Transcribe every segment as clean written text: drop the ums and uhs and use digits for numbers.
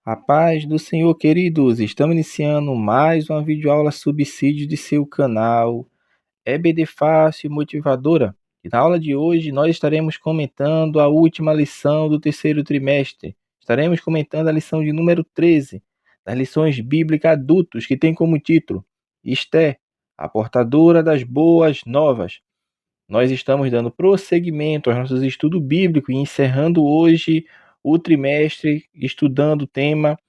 A paz do Senhor, queridos. Estamos iniciando mais uma videoaula subsídio de seu canal EBD Fácil Motivadora. E na aula de hoje nós estaremos comentando a última lição do terceiro trimestre. Estaremos comentando a lição de número 13, das lições bíblicas adultos, que tem como título Esté, a portadora das boas novas. Nós estamos dando prosseguimento aos nossos estudos bíblicos e encerrando hoje o trimestre estudando o tema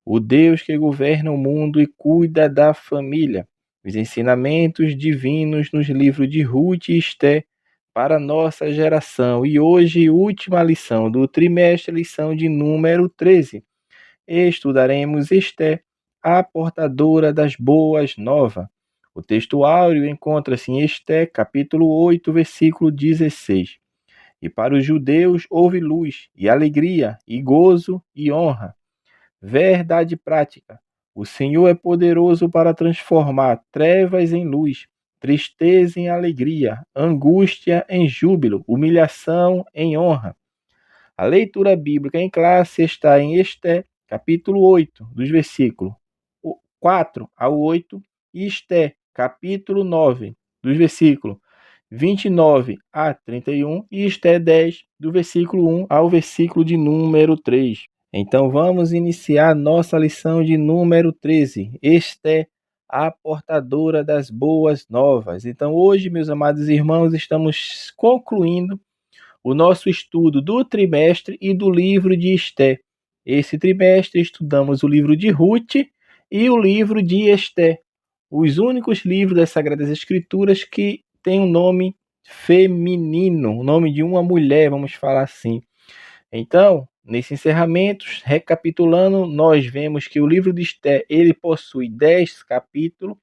O Deus que governa o mundo e cuida da família. Os ensinamentos divinos nos livros de Ruth e Esté para a nossa geração. E hoje, última lição do trimestre, lição de número 13. Estudaremos Esté, a portadora das boas novas. O texto áureo encontra-se em Esté, capítulo 8, versículo 16. E para os judeus houve luz, e alegria, e gozo, e honra. Verdade prática. O Senhor é poderoso para transformar trevas em luz, tristeza em alegria, angústia em júbilo, humilhação em honra. A leitura bíblica em classe está em Esté, capítulo 8, dos versículos 4 ao 8, e Esté, capítulo 9, dos versículos 29 a 31, e Esté 10, do versículo 1 ao versículo de número 3. Então vamos iniciar nossa lição de número 13. Esté, a portadora das boas novas. Então hoje, meus amados irmãos, estamos concluindo o nosso estudo do trimestre e do livro de Esté. Esse trimestre estudamos o livro de Ruth e o livro de Esté, os únicos livros das Sagradas Escrituras que têm um nome feminino, o nome de uma mulher, vamos falar assim. Então, nesse encerramento, recapitulando, nós vemos que o livro de Esté, ele possui 10 capítulos,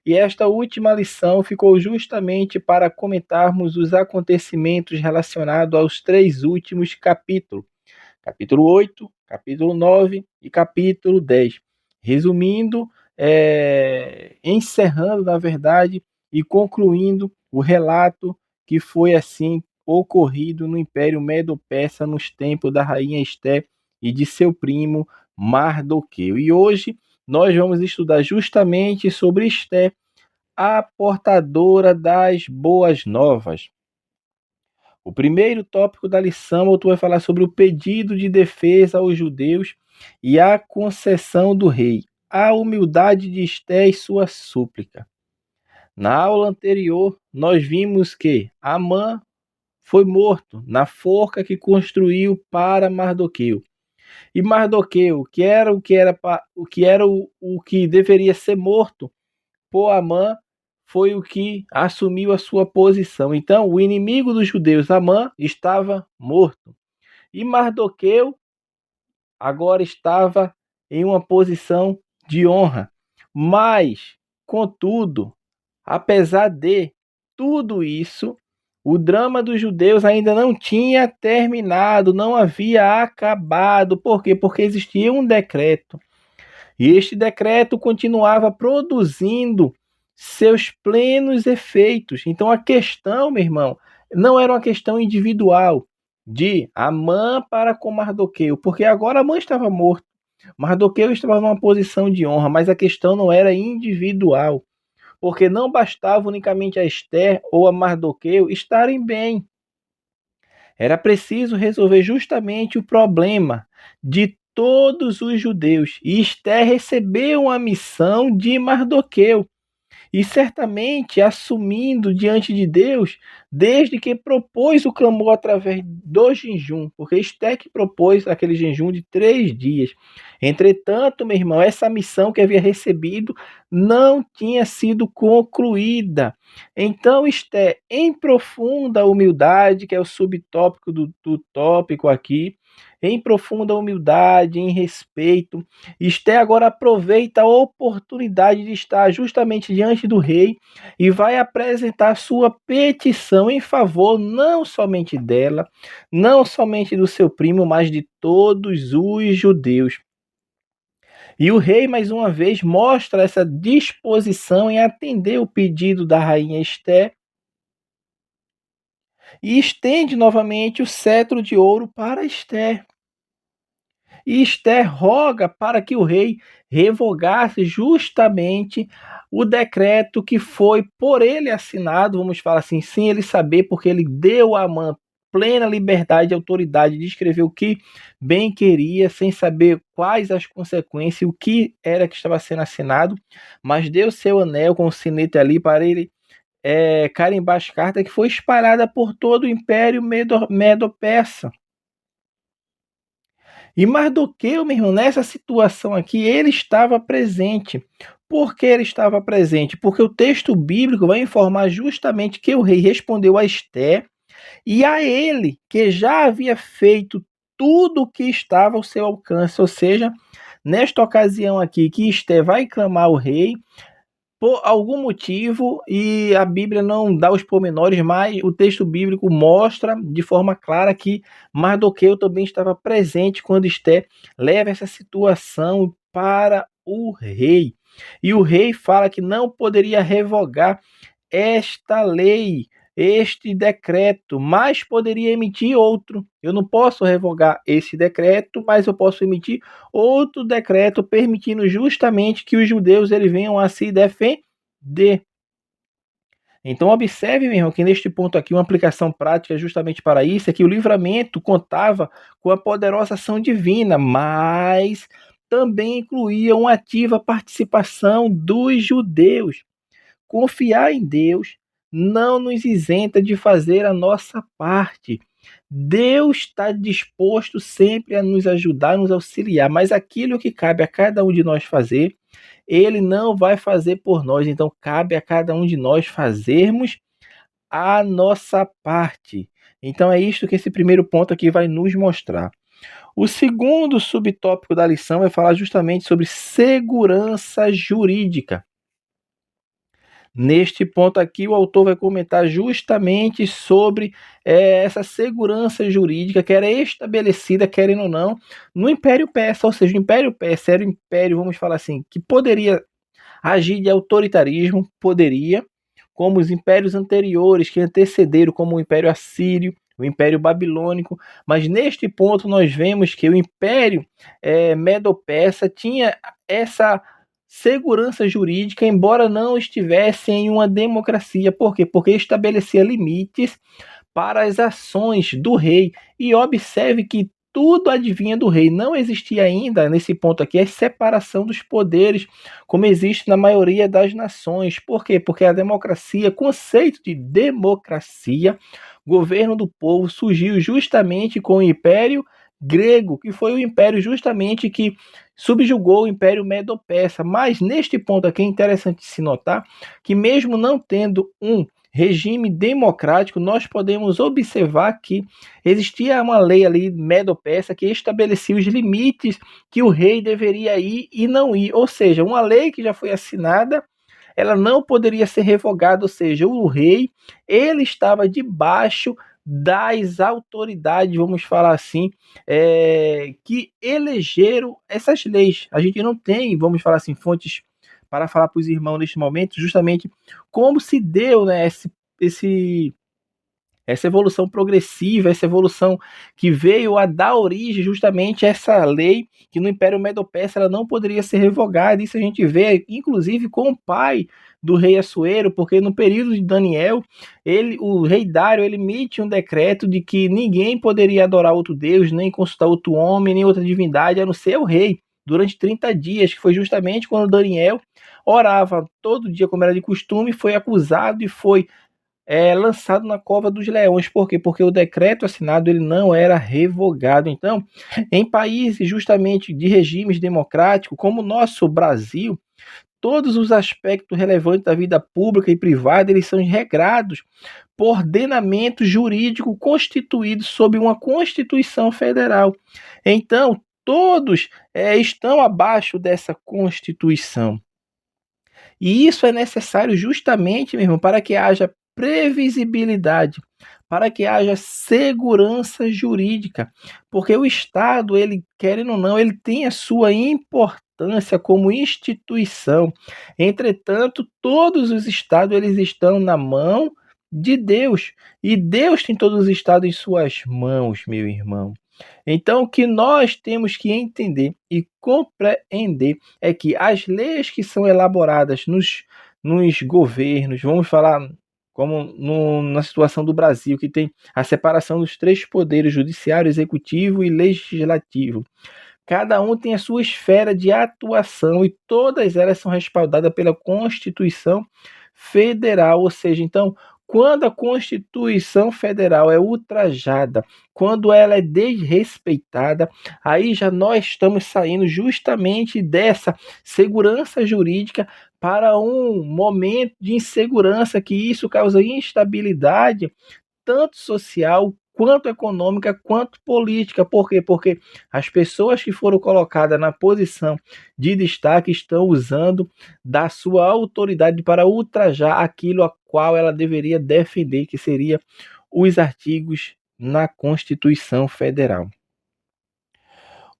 e esta última lição ficou justamente para comentarmos os acontecimentos relacionados aos 3 últimos capítulos. Capítulo 8, capítulo 9 e capítulo 10. Resumindo, encerrando, na verdade, e concluindo o relato que foi assim ocorrido no Império Medo-Persa nos tempos da rainha Esté e de seu primo Mardoqueu. E hoje nós vamos estudar justamente sobre Esté, a portadora das boas novas. O primeiro tópico da lição, tu vai falar sobre o pedido de defesa aos judeus e a concessão do rei, a humildade de Esté e sua súplica. Na aula anterior, nós vimos que Amã foi morto na forca que construiu para Mardoqueu. E Mardoqueu, o que deveria ser morto por Amã, foi o que assumiu a sua posição. Então, o inimigo dos judeus, Amã, estava morto. E Mardoqueu agora estava em uma posição de honra. Mas, contudo, apesar de tudo isso, o drama dos judeus ainda não tinha terminado, não havia acabado. Por quê? Porque existia um decreto. E este decreto continuava produzindo seus plenos efeitos. Então a questão, meu irmão, não era uma questão individual de Amã para com Mardoqueu, porque agora Amã estava morto. Mardoqueu estava numa posição de honra, mas a questão não era individual, porque não bastava unicamente a Esther ou a Mardoqueu estarem bem. Era preciso resolver justamente o problema de todos os judeus. E Esther recebeu uma missão de Mardoqueu. E certamente assumindo diante de Deus, desde que propôs o clamor através do jejum, porque Esther que propôs aquele jejum de 3 dias. Entretanto, meu irmão, essa missão que havia recebido não tinha sido concluída. Então, Esther, em profunda humildade, que é o subtópico do tópico aqui, em profunda humildade, em respeito, Esté agora aproveita a oportunidade de estar justamente diante do rei e vai apresentar sua petição em favor não somente dela, não somente do seu primo, mas de todos os judeus. E o rei, mais uma vez, mostra essa disposição em atender o pedido da rainha Esté e estende novamente o cetro de ouro para Esté. E Esther roga para que o rei revogasse justamente o decreto que foi por ele assinado, vamos falar assim, sem ele saber, porque ele deu a Amã plena liberdade e autoridade de escrever o que bem queria, sem saber quais as consequências, o que era que estava sendo assinado, mas deu seu anel com o sinete ali para ele carimbar as cartas, que foi espalhada por todo o Império Medo-Persa. E Mardoqueu, meu irmão, nessa situação aqui, ele estava presente. Por que ele estava presente? Porque o texto bíblico vai informar justamente que o rei respondeu a Esther e a ele, que já havia feito tudo o que estava ao seu alcance. Ou seja, nesta ocasião aqui, que Esther vai clamar ao rei, por algum motivo, e a Bíblia não dá os pormenores, mas o texto bíblico mostra de forma clara que Mardoqueu também estava presente quando Esté leva essa situação para o rei. E o rei fala que não poderia revogar esta lei, este decreto, mas poderia emitir outro. Eu não posso revogar esse decreto, mas eu posso emitir outro decreto permitindo justamente que os judeus eles venham a se defender. Então observe, meu irmão, que neste ponto aqui uma aplicação prática justamente para isso é que o livramento contava com a poderosa ação divina, mas também incluía uma ativa participação dos judeus. Confiar em Deus não nos isenta de fazer a nossa parte. Deus está disposto sempre a nos ajudar, a nos auxiliar, mas aquilo que cabe a cada um de nós fazer, Ele não vai fazer por nós. Então, cabe a cada um de nós fazermos a nossa parte. Então, é isto que esse primeiro ponto aqui vai nos mostrar. O segundo subtópico da lição vai falar justamente sobre segurança jurídica. Neste ponto aqui, o autor vai comentar justamente sobre essa segurança jurídica que era estabelecida, querendo ou não, no Império Persa. Ou seja, o Império Persa era um império, vamos falar assim, que poderia agir de autoritarismo, poderia, como os impérios anteriores que antecederam, como o Império Assírio, o Império Babilônico, mas neste ponto nós vemos que o Império Medo-Persa tinha essa segurança jurídica, embora não estivesse em uma democracia. Por quê? Porque estabelecia limites para as ações do rei. E observe que tudo advinha do rei. Não existia ainda, nesse ponto aqui, a separação dos poderes, como existe na maioria das nações. Por quê? Porque a democracia, conceito de democracia, governo do povo, surgiu justamente com o Império Grego, que foi o império justamente que subjugou o Império Medo-Persa. Mas neste ponto aqui é interessante se notar que mesmo não tendo um regime democrático, nós podemos observar que existia uma lei ali medo-persa que estabelecia os limites que o rei deveria ir e não ir. Ou seja, uma lei que já foi assinada, ela não poderia ser revogada, ou seja, o rei, ele estava debaixo das autoridades, vamos falar assim, que elegeram essas leis. A gente não tem, vamos falar assim, fontes para falar para os irmãos neste momento, justamente como se deu, né, esse essa evolução progressiva, essa evolução que veio a dar origem justamente a essa lei que no Império Medo-Persa ela não poderia ser revogada. Isso a gente vê, inclusive, com o pai do rei Assuero, porque no período de Daniel, o rei Dário, ele emite um decreto de que ninguém poderia adorar outro deus, nem consultar outro homem, nem outra divindade, a não ser o rei, durante 30 dias, que foi justamente quando Daniel orava todo dia, como era de costume, foi acusado e foi lançado na cova dos leões. Por quê? Porque o decreto assinado ele não era revogado. Então, em países justamente de regimes democráticos, como o nosso Brasil, todos os aspectos relevantes da vida pública e privada eles são regrados por ordenamento jurídico constituído sob uma Constituição Federal. Então, todos estão abaixo dessa Constituição. E isso é necessário justamente, meu irmão, para que haja previsibilidade, para que haja segurança jurídica, porque o Estado, ele querendo ou não, ele tem a sua importância como instituição. Entretanto, todos os estados eles estão na mão de Deus, e Deus tem todos os estados em suas mãos, meu irmão. Então, o que nós temos que entender e compreender é que as leis que são elaboradas nos governos, vamos falar como na situação do Brasil, que tem a separação dos três poderes, judiciário, executivo e legislativo. Cada um tem a sua esfera de atuação e todas elas são respaldadas pela Constituição Federal, ou seja, então, quando a Constituição Federal é ultrajada, quando ela é desrespeitada, aí já nós estamos saindo justamente dessa segurança jurídica para um momento de insegurança, que isso causa instabilidade tanto social, quanto econômica, quanto política. Por quê? Porque as pessoas que foram colocadas na posição de destaque estão usando da sua autoridade para ultrajar aquilo a qual ela deveria defender, que seria os artigos na Constituição Federal.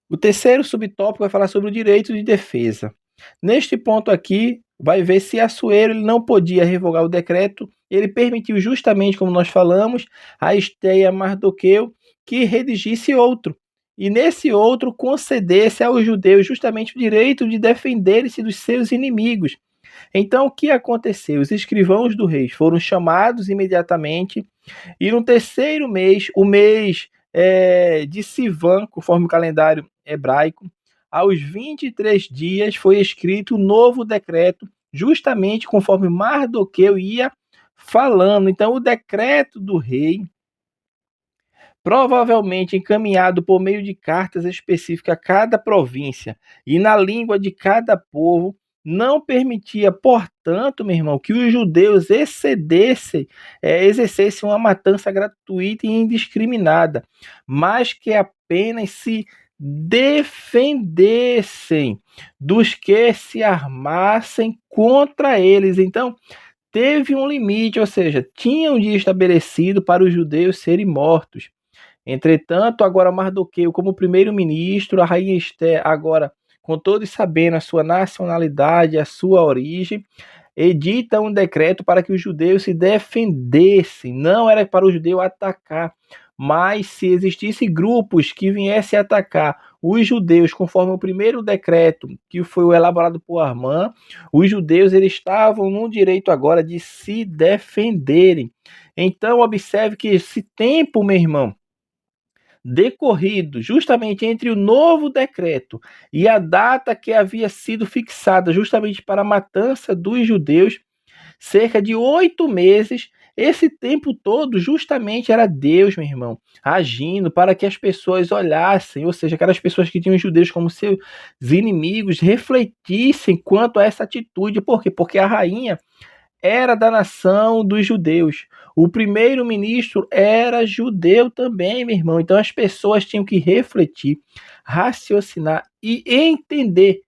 O terceiro subtópico vai falar sobre o direito de defesa. Neste ponto aqui, vai ver se Assuero ele não podia revogar o decreto, ele permitiu justamente, como nós falamos, a Esteia Mardoqueu que redigisse outro, e nesse outro concedesse aos judeus justamente o direito de defenderem-se dos seus inimigos. Então, o que aconteceu? Os escrivãos do rei foram chamados imediatamente, e no terceiro mês, o mês de Sivan, conforme o calendário hebraico, aos 23 dias foi escrito o novo decreto, justamente conforme Mardoqueu ia falando. Então, o decreto do rei, provavelmente encaminhado por meio de cartas específicas a cada província e na língua de cada povo, não permitia, portanto, meu irmão, que os judeus exercessem uma matança gratuita e indiscriminada, mas que apenas se defendessem dos que se armassem contra eles. Então, teve um limite, ou seja, tinha um dia estabelecido para os judeus serem mortos. Entretanto, agora Mardoqueu, como primeiro-ministro, a rainha Esté, agora com todos sabendo a sua nacionalidade, a sua origem, edita um decreto para que os judeus se defendessem. Não era para o judeu atacar, mas se existissem grupos que viessem atacar os judeus, conforme o primeiro decreto que foi elaborado por Armand, os judeus eles estavam no direito agora de se defenderem. Então, observe que esse tempo, meu irmão, decorrido justamente entre o novo decreto e a data que havia sido fixada justamente para a matança dos judeus, cerca de 8 meses, esse tempo todo justamente era Deus, meu irmão, agindo para que as pessoas olhassem, ou seja, aquelas pessoas que tinham os judeus como seus inimigos, refletissem quanto a essa atitude. Por quê? Porque a rainha era da nação dos judeus. O primeiro-ministro era judeu também, meu irmão. Então as pessoas tinham que refletir, raciocinar e entender,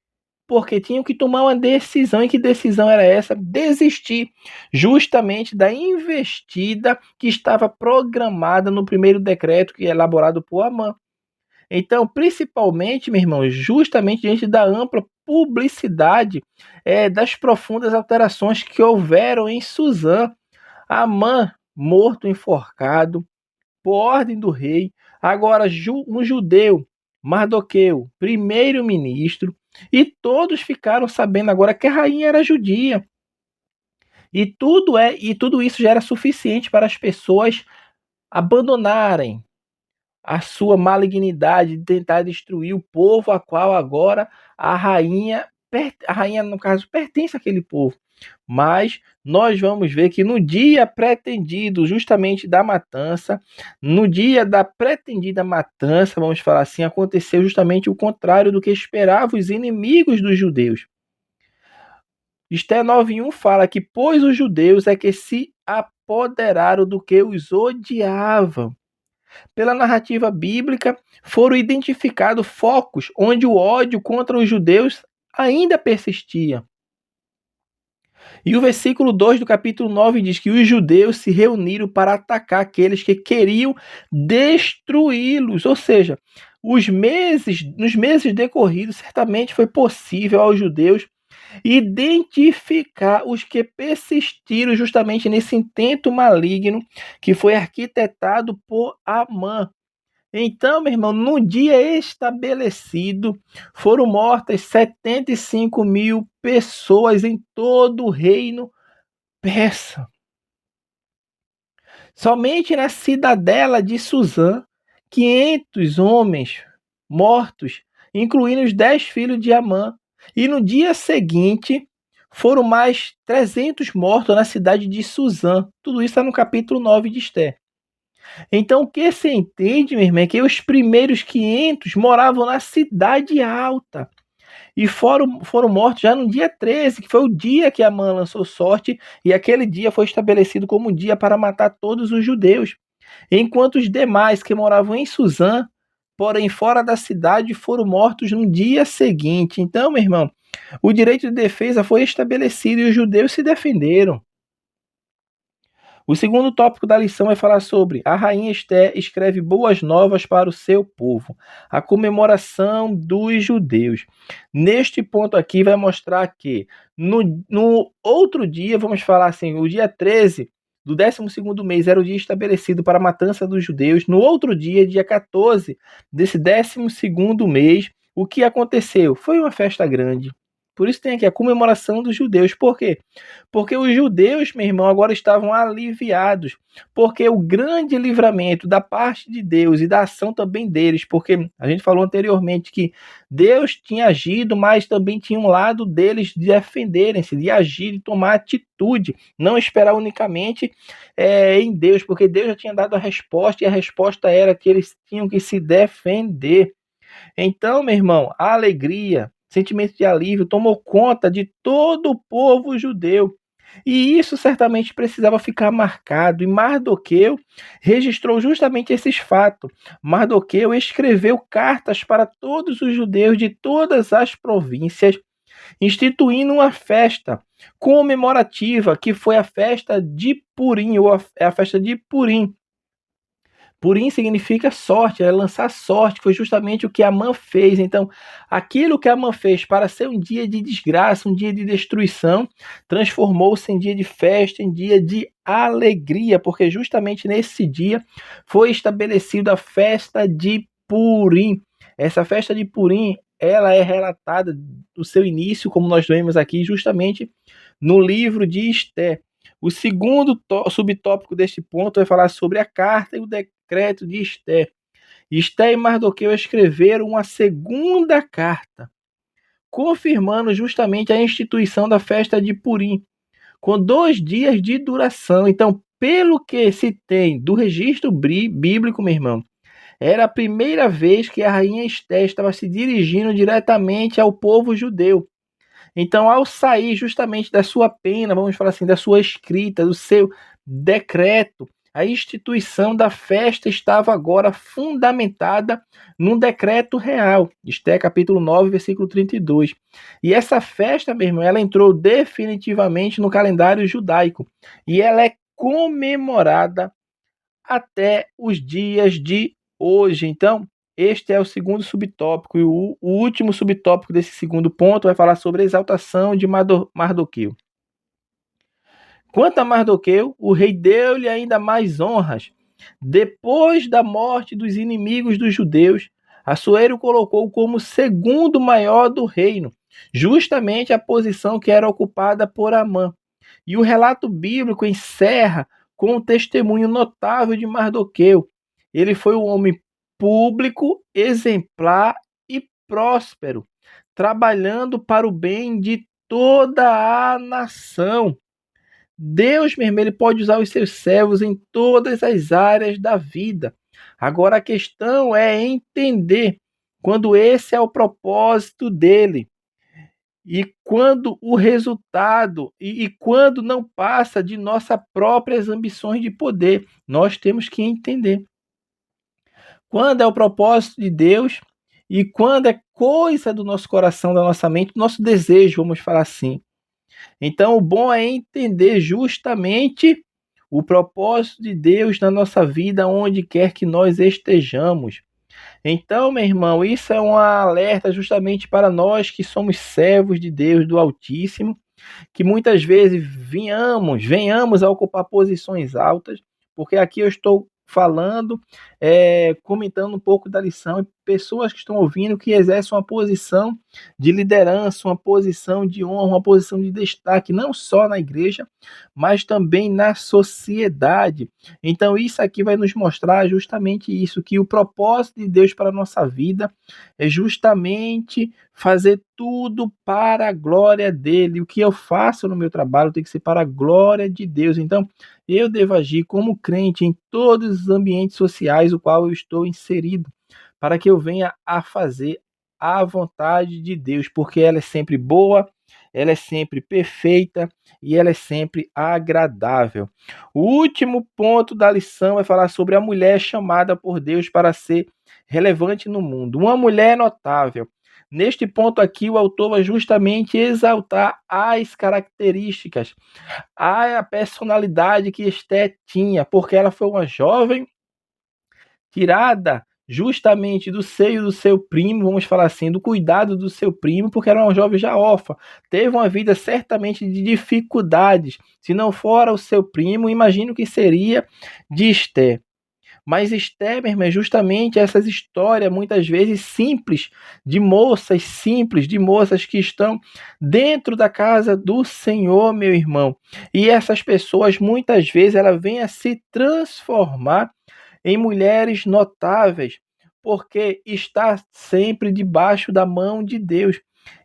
porque tinham que tomar uma decisão. E que decisão era essa? Desistir justamente da investida que estava programada no primeiro decreto que é elaborado por Amã. Então, principalmente, meu irmão, justamente diante da ampla publicidade das profundas alterações que houveram em Suzã, Amã morto enforcado por ordem do rei, agora um judeu, Mardoqueu, primeiro-ministro, e todos ficaram sabendo agora que a rainha era judia. E tudo isso já era suficiente para as pessoas abandonarem a sua malignidade de tentar destruir o povo a qual agora a rainha no caso pertence àquele povo. Mas nós vamos ver que no dia pretendido justamente da matança, no dia da pretendida matança, vamos falar assim, aconteceu justamente o contrário do que esperavam os inimigos dos judeus. Esté 9:1 fala que pois os judeus é que se apoderaram do que os odiavam. Pela narrativa bíblica, foram identificados focos onde o ódio contra os judeus ainda persistia. E o versículo 2 do capítulo 9 diz que os judeus se reuniram para atacar aqueles que queriam destruí-los. Ou seja, nos meses decorridos, certamente foi possível aos judeus identificar os que persistiram justamente nesse intento maligno que foi arquitetado por Amã. Então, meu irmão, no dia estabelecido, foram mortas 75.000 pessoas em todo o reino persa. Somente na cidadela de Suzã, 500 homens mortos, incluindo os 10 filhos de Amã. E no dia seguinte, foram mais 300 mortos na cidade de Suzã. Tudo isso está no capítulo 9 de Esté. Então, o que se entende, meu irmão, é que os primeiros 500 moravam na cidade alta e foram mortos já no dia 13, que foi o dia que Amã lançou sorte, e aquele dia foi estabelecido como dia para matar todos os judeus. Enquanto os demais que moravam em Suzã, porém fora da cidade, foram mortos no dia seguinte. Então, meu irmão, o direito de defesa foi estabelecido e os judeus se defenderam. O segundo tópico da lição vai falar sobre a rainha Esté escreve boas novas para o seu povo, a comemoração dos judeus. Neste ponto aqui vai mostrar que no outro dia, vamos falar assim, o dia 13 do 12º mês era o dia estabelecido para a matança dos judeus. No outro dia, dia 14 desse 12º mês, o que aconteceu? Foi uma festa grande. Por isso tem aqui a comemoração dos judeus. Por quê? Porque os judeus, meu irmão, agora estavam aliviados, porque o grande livramento da parte de Deus e da ação também deles, porque a gente falou anteriormente que Deus tinha agido, mas também tinha um lado deles de defenderem-se, de agir, de tomar atitude, não esperar unicamente em Deus, porque Deus já tinha dado a resposta e a resposta era que eles tinham que se defender. Então, meu irmão, a alegria, sentimento de alívio tomou conta de todo o povo judeu. E isso certamente precisava ficar marcado, e Mardoqueu registrou justamente esses fatos. Mardoqueu escreveu cartas para todos os judeus de todas as províncias, instituindo uma festa comemorativa, que foi a festa de Purim, ou a festa de Purim. Purim significa sorte, é lançar sorte, foi justamente o que Amã fez. Então, aquilo que Amã fez para ser um dia de desgraça, um dia de destruição, transformou-se em dia de festa, em dia de alegria, porque justamente nesse dia foi estabelecida a festa de Purim. Essa festa de Purim, ela é relatada do seu início, como nós vemos aqui, justamente no livro de Esté. O segundo subtópico deste ponto vai falar sobre a carta e o decreto de Esté. Esté e Mardoqueu escreveram uma segunda carta, confirmando justamente a instituição da festa de Purim, com 2 dias de duração. Então, pelo que se tem do registro bíblico, meu irmão, era a primeira vez que a rainha Esté estava se dirigindo diretamente ao povo judeu. Então, ao sair justamente da sua pena, vamos falar assim, da sua escrita, do seu decreto, a instituição da festa estava agora fundamentada num decreto real. Esté capítulo 9, versículo 32. E essa festa, meu irmão, ela entrou definitivamente no calendário judaico. E ela é comemorada até os dias de hoje. Então, este é o segundo subtópico. E o último subtópico desse segundo ponto vai falar sobre a exaltação de Mardoqueu. Quanto a Mardoqueu, o rei deu-lhe ainda mais honras. Depois da morte dos inimigos dos judeus, Assuero colocou como segundo maior do reino, justamente a posição que era ocupada por Amã. E o relato bíblico encerra com um testemunho notável de Mardoqueu. Ele foi um homem público, exemplar e próspero, trabalhando para o bem de toda a nação. Deus, meu irmão, ele pode usar os seus servos em todas as áreas da vida. Agora a questão é entender quando esse é o propósito dele. E quando o resultado, e quando não passa de nossas próprias ambições de poder, nós temos que entender. Quando é o propósito de Deus e quando é coisa do nosso coração, da nossa mente, do nosso desejo, vamos falar assim. Então, o bom é entender justamente o propósito de Deus na nossa vida, onde quer que nós estejamos. Então, meu irmão, isso é um alerta justamente para nós que somos servos de Deus, do Altíssimo, que muitas vezes venhamos a ocupar posições altas, porque aqui eu estou falando, comentando um pouco da lição, e pessoas que estão ouvindo que exercem uma posição de liderança, uma posição de honra, uma posição de destaque, não só na igreja, mas também na sociedade. Então, isso aqui vai nos mostrar justamente isso, que o propósito de Deus para a nossa vida é justamente fazer tudo para a glória dele. O que eu faço no meu trabalho tem que ser para a glória de Deus. Então, eu devo agir como crente em todos os ambientes sociais o qual eu estou inserido, para que eu venha a fazer a vontade de Deus, porque ela é sempre boa, ela é sempre perfeita e ela é sempre agradável. O último ponto da lição vai falar sobre a mulher chamada por Deus para ser relevante no mundo. Uma mulher notável. Neste ponto aqui, o autor vai justamente exaltar as características, a personalidade que Esté tinha, porque ela foi uma jovem tirada justamente do seio do seu primo, vamos falar assim, do cuidado do seu primo, porque era uma jovem já órfã. Teve uma vida certamente de dificuldades. Se não fora o seu primo, imagino que seria de Esté. Mas Esté, meu irmão, é justamente essas histórias, muitas vezes simples, de moças simples, de moças que estão dentro da casa do Senhor, meu irmão. E essas pessoas, muitas vezes, elas vêm a se transformar em mulheres notáveis, porque está sempre debaixo da mão de Deus.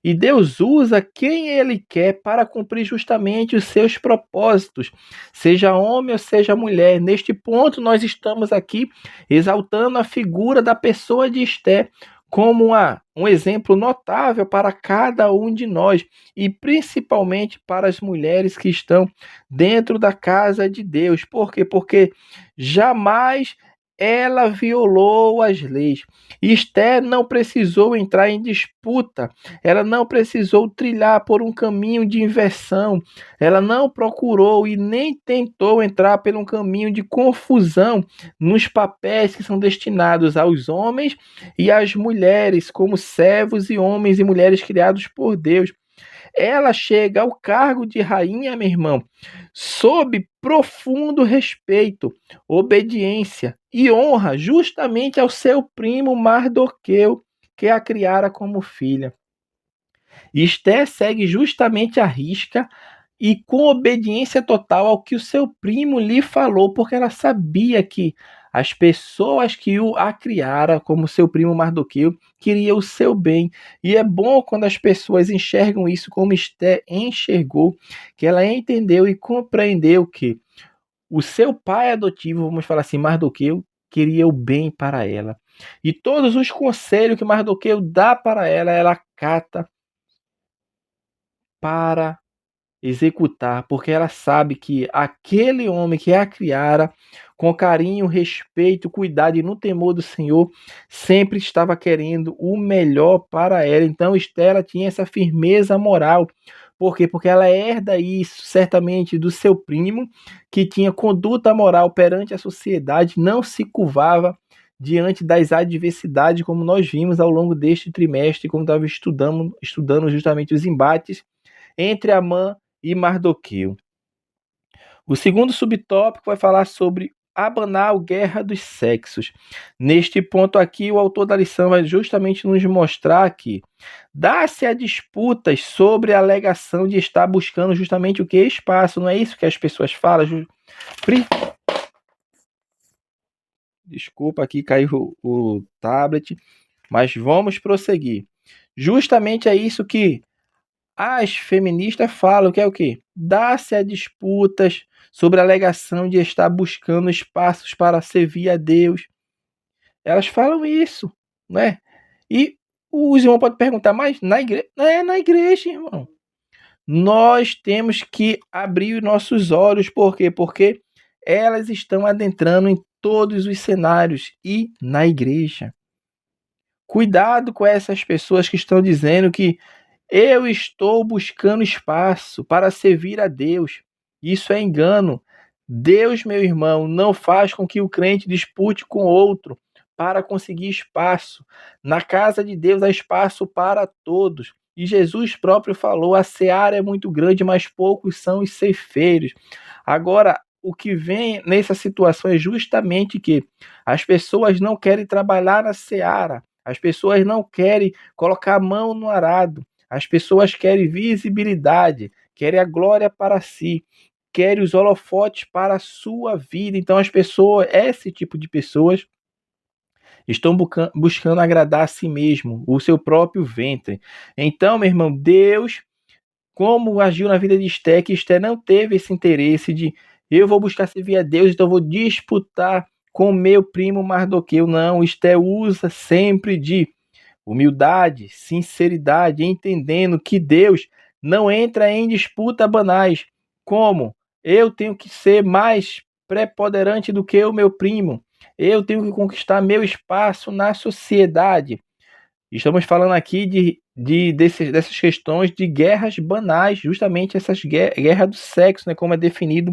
E Deus usa quem Ele quer para cumprir justamente os seus propósitos, seja homem ou seja mulher. Neste ponto, nós estamos aqui exaltando a figura da pessoa de Esté como um exemplo notável para cada um de nós e principalmente para as mulheres que estão dentro da casa de Deus. Por quê? Porque jamais ela violou as leis. Esther não precisou entrar em disputa, ela não precisou trilhar por um caminho de inversão, ela não procurou e nem tentou entrar por um caminho de confusão nos papéis que são destinados aos homens e às mulheres, como servos e homens e mulheres criados por Deus. Ela chega ao cargo de rainha, meu irmão, sob profundo respeito, obediência e honra justamente ao seu primo Mardoqueu, que a criara como filha. Esté segue justamente a risca e com obediência total ao que o seu primo lhe falou, porque ela sabia que as pessoas que a criara, como seu primo Mardoqueu, queriam o seu bem. E é bom quando as pessoas enxergam isso como Esté enxergou, que ela entendeu e compreendeu que o seu pai adotivo, vamos falar assim, Mardoqueu, queria o bem para ela. E todos os conselhos que Mardoqueu dá para ela, ela acata para executar, porque ela sabe que aquele homem que a criara, com carinho, respeito, cuidado e no temor do Senhor, sempre estava querendo o melhor para ela. Então, Estela tinha essa firmeza moral. Por quê? Porque ela herda isso, certamente, do seu primo, que tinha conduta moral perante a sociedade, não se curvava diante das adversidades, como nós vimos ao longo deste trimestre, como estava estudando justamente os embates entre Amã e Mardoqueu. O segundo subtópico vai falar sobre a banal guerra dos sexos. Neste ponto aqui, o autor da lição vai justamente nos mostrar que dá-se a disputas sobre a alegação de estar buscando justamente o que? Espaço. Não é isso que as pessoas falam? Desculpa, aqui caiu o tablet, mas vamos prosseguir. Justamente é isso que as feministas falam, que é o quê? Dá-se a disputas sobre a alegação de estar buscando espaços para servir a Deus. Elas falam isso, né? E o irmão pode perguntar, mas na igreja? É na igreja, irmão. Nós temos que abrir os nossos olhos, por quê? Porque elas estão adentrando em todos os cenários e na igreja. Cuidado com essas pessoas que estão dizendo que eu estou buscando espaço para servir a Deus. Isso é engano. Deus, meu irmão, não faz com que o crente dispute com outro para conseguir espaço. Na casa de Deus há espaço para todos. E Jesus próprio falou: a seara é muito grande, mas poucos são os ceifeiros. Agora, o que vem nessa situação é justamente que as pessoas não querem trabalhar na seara, as pessoas não querem colocar a mão no arado, as pessoas querem visibilidade, querem a glória para si, querem os holofotes para a sua vida. Então as pessoas, esse tipo de pessoas estão buscando agradar a si mesmo, o seu próprio ventre. Então, meu irmão, Deus, como agiu na vida de Esté, que Esté não teve esse interesse de eu vou buscar servir a Deus, então eu vou disputar com meu primo Mardoqueu. Não, Esté usa sempre de humildade, sinceridade, entendendo que Deus não entra em disputa banais. Como? Eu tenho que ser mais preponderante do que o meu primo. Eu tenho que conquistar meu espaço na sociedade. Estamos falando aqui dessas questões de guerras banais, justamente essas guerras do sexo, né, como é definido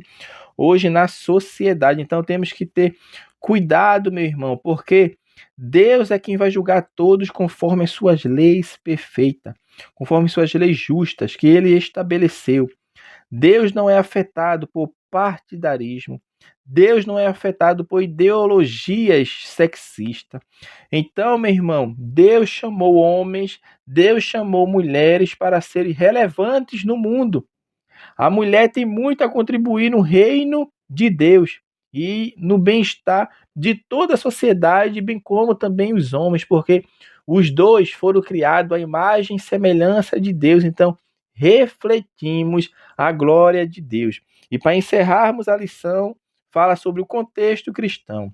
hoje na sociedade. Então temos que ter cuidado, meu irmão, porque Deus é quem vai julgar todos conforme as suas leis perfeitas, conforme suas leis justas que ele estabeleceu. Deus não é afetado por partidarismo. Deus não é afetado por ideologias sexistas. Então, meu irmão, Deus chamou homens, Deus chamou mulheres para serem relevantes no mundo. A mulher tem muito a contribuir no reino de Deus e no bem-estar de toda a sociedade, bem como também os homens, porque os dois foram criados à imagem e semelhança de Deus. Então, refletimos a glória de Deus. E para encerrarmos a lição, fala sobre o contexto cristão.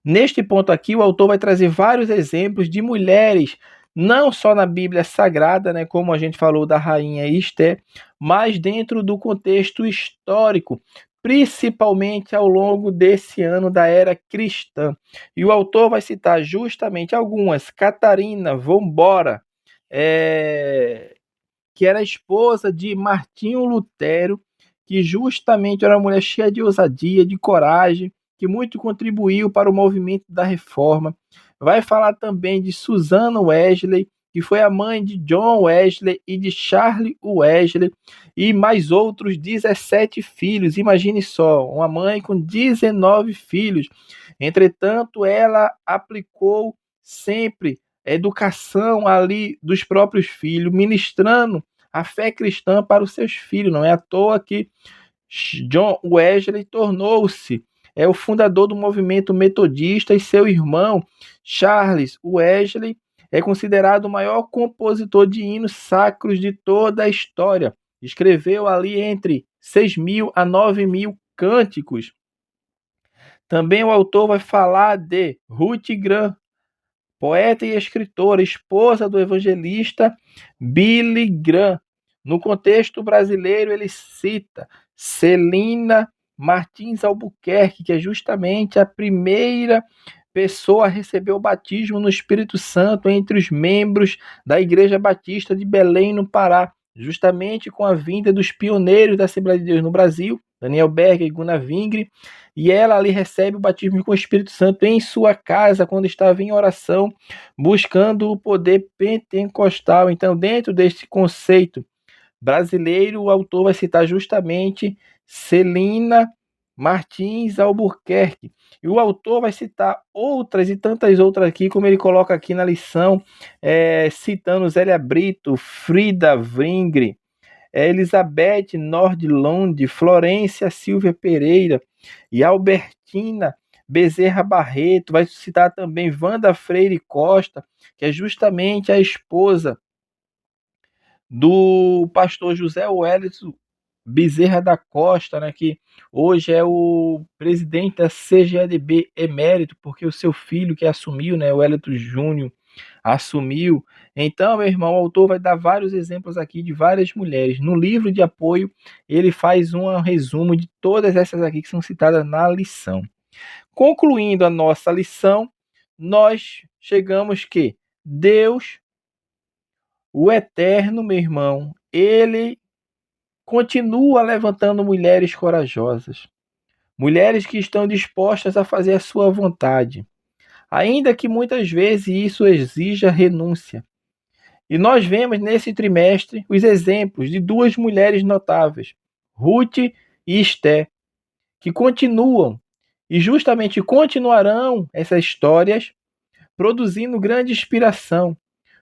Neste ponto aqui, o autor vai trazer vários exemplos de mulheres, não só na Bíblia Sagrada, né, como a gente falou da rainha Esté, mas dentro do contexto histórico, principalmente ao longo desse ano da era cristã. E o autor vai citar justamente algumas: Catarina Vambora, que era esposa de Martinho Lutero, que justamente era uma mulher cheia de ousadia, de coragem, que muito contribuiu para o movimento da reforma. Vai falar também de Susana Wesley, que foi a mãe de John Wesley e de Charles Wesley, e mais outros 17 filhos. Imagine só, uma mãe com 19 filhos. Entretanto, ela aplicou sempre educação ali dos próprios filhos, ministrando a fé cristã para os seus filhos. Não é à toa que John Wesley tornou-se o fundador do movimento metodista, e seu irmão Charles Wesley é considerado o maior compositor de hinos sacros de toda a história. Escreveu ali entre 6.000 a 9.000 cânticos. Também o autor vai falar de Ruth Graham, poeta e escritora, esposa do evangelista Billy Graham. No contexto brasileiro, ele cita Celina Martins Albuquerque, que é justamente a primeira pessoa a receber o batismo no Espírito Santo entre os membros da Igreja Batista de Belém, no Pará, justamente com a vinda dos pioneiros da Assembleia de Deus no Brasil, Daniel Berger e Gunnar Vingre, e ela ali recebe o batismo com o Espírito Santo em sua casa, quando estava em oração, buscando o poder pentecostal. Então, dentro deste conceito brasileiro, o autor vai citar justamente Celina Martins Albuquerque. E o autor vai citar outras e tantas outras aqui, como ele coloca aqui na lição, citando Zélia Brito, Frida Vingre, Elizabeth Nordlund, Florência Silvia Pereira e Albertina Bezerra Barreto. Vai citar também Wanda Freire Costa, que é justamente a esposa do pastor José Wellington Bezerra da Costa, né, que hoje é o presidente da CGADB emérito, porque o seu filho que assumiu, né, o Wellington Júnior, assumiu. Então, meu irmão, o autor vai dar vários exemplos aqui de várias mulheres. No livro de apoio, ele faz um resumo de todas essas aqui que são citadas na lição. Concluindo a nossa lição, nós chegamos que Deus, o Eterno, meu irmão, ele continua levantando mulheres corajosas, mulheres que estão dispostas a fazer a sua vontade, ainda que muitas vezes isso exija renúncia. E nós vemos nesse trimestre os exemplos de duas mulheres notáveis, Ruth e Esté, que continuam e justamente continuarão essas histórias produzindo grande inspiração,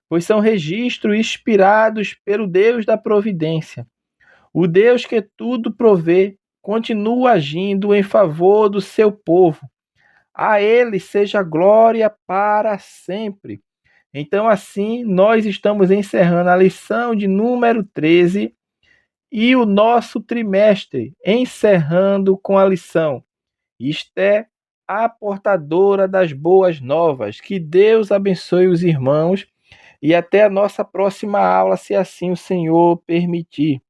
pois são registros inspirados pelo Deus da providência. O Deus que tudo provê continua agindo em favor do seu povo. A Ele seja glória para sempre. Então, assim, nós estamos encerrando a lição de número 13 e o nosso trimestre, encerrando com a lição. Esté a portadora das boas novas. Que Deus abençoe os irmãos e até a nossa próxima aula, se assim o Senhor permitir.